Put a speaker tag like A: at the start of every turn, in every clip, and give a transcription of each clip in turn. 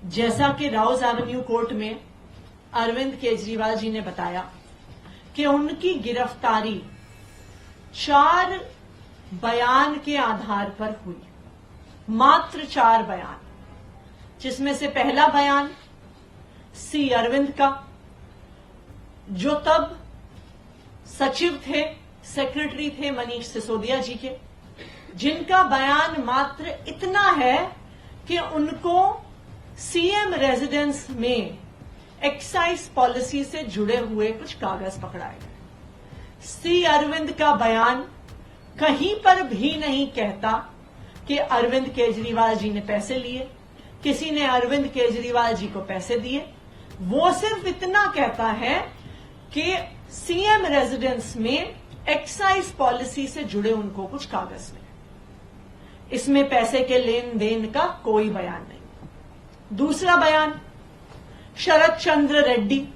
A: जैसा कि Rouse Avenue court में अरविंद केजरीवाल जी ने बताया कि उनकी गिरफ्तारी 4 बयान के आधार पर हुई, मात्र 4 बयान, जिसमें से पहला बयान सी अरविंद का, जो तब सचिव थे, सेक्रेटरी थे मनीष सिसोदिया जी के, जिनका बयान मात्र इतना है कि उनको सीएम रेजिडेंस में एक्साइज पॉलिसी से जुड़े हुए कुछ कागज पकड़ाए गए। सी अरविंद का बयान कहीं पर भी नहीं कहता कि अरविंद केजरीवाल जी ने पैसे लिए, किसी ने अरविंद केजरीवाल जी को पैसे दिए। वो सिर्फ इतना कहता है कि सीएम रेजिडेंस में एक्साइज पॉलिसी से जुड़े उनको कुछ कागज मिले। इसमें पैसे के लेन देन का कोई बयान नहीं। दूसरा बयान शरद चंद्र रेड्डी,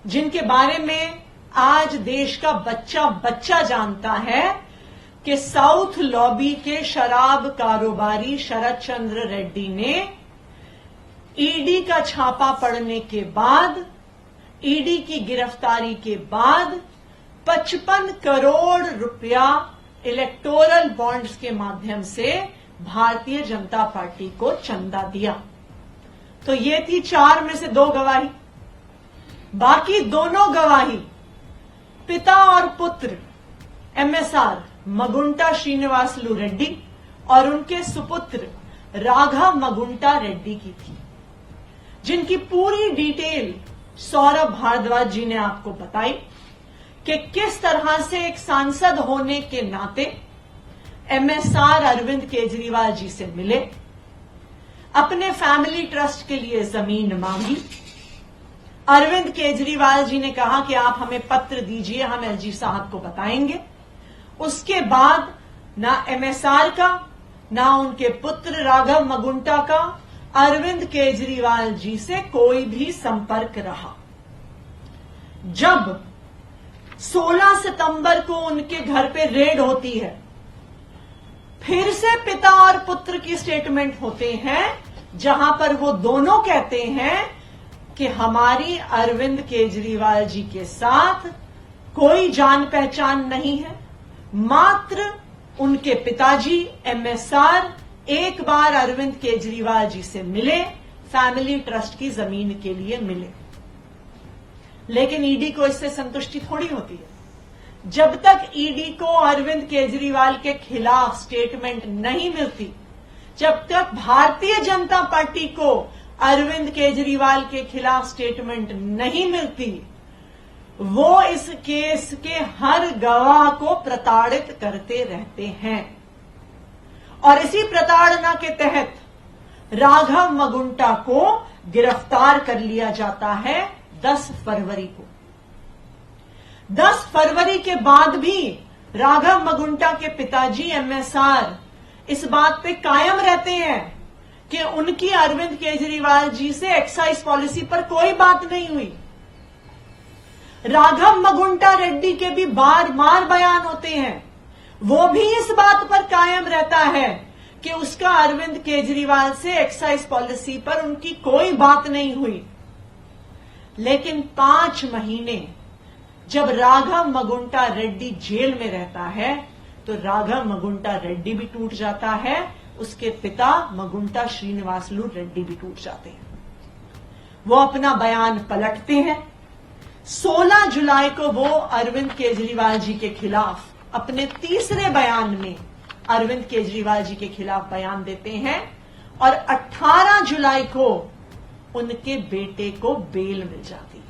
A: जिनके बारे में आज देश का बच्चा बच्चा जानता है कि साउथ लॉबी के शराब कारोबारी शरद चंद्र रेड्डी ने ईडी का छापा पड़ने के बाद, ईडी की गिरफ्तारी के बाद 55 करोड़ रुपया इलेक्टोरल बॉन्ड्स के माध्यम से भारतीय जनता पार्टी को चंदा दिया। तो ये थी 4 में से 2 गवाही। बाकी दोनों गवाही पिता और पुत्र एमएसआर मगुंटा श्रीनिवासलू रेड्डी और उनके सुपुत्र राघव मगुंटा रेड्डी की थी, जिनकी पूरी डिटेल सौरभ भारद्वाज जी ने आपको बताई कि किस तरह से एक सांसद होने के नाते एमएसआर अरविंद केजरीवाल जी से मिले, अपने फैमिली ट्रस्ट के लिए जमीन मांगी। अरविंद केजरीवाल जी ने कहा कि आप हमें पत्र दीजिए, हम एलजी साहब को बताएंगे। उसके बाद ना एमएसआर का, ना उनके पुत्र राघव मगुंटा का अरविंद केजरीवाल जी से कोई भी संपर्क रहा। जब 16 सितंबर को उनके घर पे रेड होती है, फिर से पिता और पुत्र की स्टेटमेंट होते हैं, जहां पर वो दोनों कहते हैं कि हमारी अरविंद केजरीवाल जी के साथ कोई जान पहचान नहीं है। मात्र उनके पिताजी एमएसआर एक बार अरविंद केजरीवाल जी से मिले, फैमिली ट्रस्ट की जमीन के लिए मिले। लेकिन ईडी को इससे संतुष्टि थोड़ी होती है। जब तक ईडी को अरविंद केजरीवाल के खिलाफ स्टेटमेंट नहीं मिलती, जब तक भारतीय जनता पार्टी को अरविंद केजरीवाल के खिलाफ स्टेटमेंट नहीं मिलती, वो इस केस के हर गवाह को प्रताड़ित करते रहते हैं। और इसी प्रताड़ना के तहत राघव मगुंटा को गिरफ्तार कर लिया जाता है 10 फरवरी को। 10 फरवरी के बाद भी राघव मगुंटा के पिताजी एमएसआर इस बात पे कायम रहते हैं कि उनकी अरविंद केजरीवाल जी से एक्साइज पॉलिसी पर कोई बात नहीं हुई। राघव मगुंटा रेड्डी के भी बार बार बयान होते हैं, वो भी इस बात पर कायम रहता है कि उसका अरविंद केजरीवाल से एक्साइज पॉलिसी पर उनकी कोई बात नहीं हुई। लेकिन 5 महीने जब राघव मगुंटा रेड्डी जेल में रहता है, तो राघव मगुंटा रेड्डी भी टूट जाता है, उसके पिता मगुंटा श्रीनिवासलू रेड्डी भी टूट जाते हैं। वो अपना बयान पलटते हैं। 16 जुलाई को वो अरविंद केजरीवाल जी के खिलाफ अपने तीसरे बयान में अरविंद केजरीवाल जी के खिलाफ बयान देते हैं और 18 जुलाई को उनके बेटे को बेल मिल जाती है।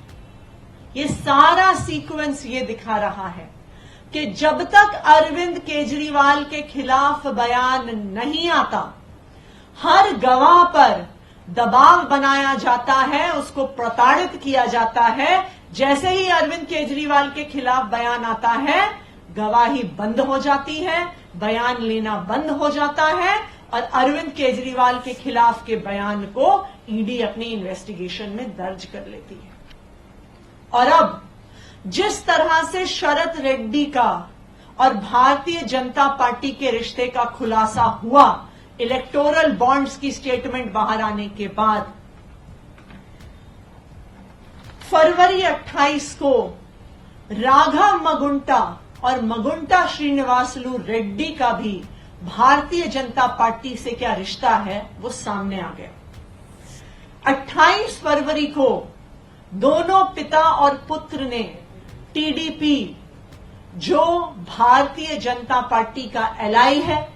A: ये सारा सीक्वेंस ये दिखा रहा है कि जब तक अरविंद केजरीवाल के खिलाफ बयान नहीं आता, हर गवाह पर दबाव बनाया जाता है, उसको प्रताड़ित किया जाता है। जैसे ही अरविंद केजरीवाल के खिलाफ बयान आता है, गवाही बंद हो जाती है, बयान लेना बंद हो जाता है और अरविंद केजरीवाल के खिलाफ के बयान को ईडी अपनी इन्वेस्टिगेशन में दर्ज कर लेती है। और अब जिस तरह से शरद रेड्डी का और भारतीय जनता पार्टी के रिश्ते का खुलासा हुआ इलेक्टोरल बॉन्ड्स की स्टेटमेंट बाहर आने के बाद, फरवरी 28 को राघव मगुंटा और मगुंटा श्रीनिवासलू रेड्डी का भी भारतीय जनता पार्टी से क्या रिश्ता है वो सामने आ गया। 28 फरवरी को दोनों पिता और पुत्र ने टीडीपी, जो भारतीय जनता पार्टी का एलाई है,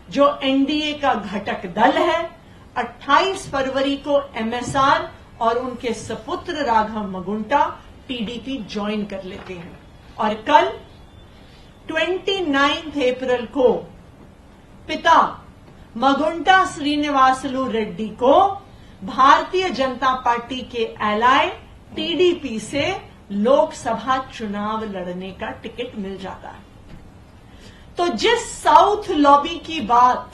A: जो एनडीए का घटक दल है, 28 फरवरी को एमएसआर और उनके सपुत्र राघव मगुंटा टीडीपी ज्वाइन कर लेते हैं। और कल 29 अप्रैल को पिता मगुंटा श्रीनिवासलू रेड्डी को भारतीय जनता पार्टी के एलाय टीडीपी से लोकसभा चुनाव लड़ने का टिकट मिल जाता है। तो जिस साउथ लॉबी की बात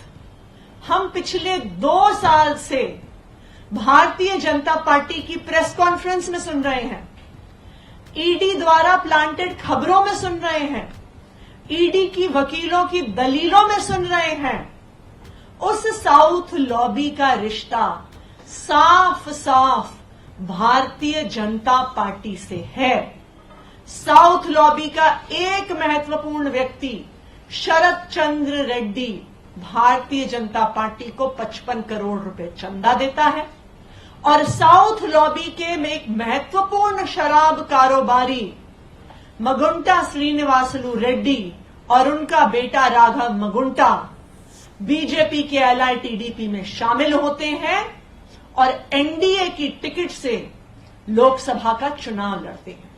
A: हम पिछले 2 साल से भारतीय जनता पार्टी की प्रेस कॉन्फ्रेंस में सुन रहे हैं, ईडी द्वारा प्लांटेड खबरों में सुन रहे हैं, ईडी की वकीलों की दलीलों में सुन रहे हैं, उस साउथ लॉबी का रिश्ता साफ साफ भारतीय जनता पार्टी से है। साउथ लॉबी का एक महत्वपूर्ण व्यक्ति शरद चंद्र रेड्डी भारतीय जनता पार्टी को 55 करोड़ रुपए चंदा देता है और साउथ लॉबी के में एक महत्वपूर्ण शराब कारोबारी मगुंटा श्रीनिवासलू रेड्डी और उनका बेटा राघव मगुंटा बीजेपी के एलाय टीडीपी में शामिल होते हैं और एनडीए की टिकट से लोकसभा का चुनाव लड़ते हैं।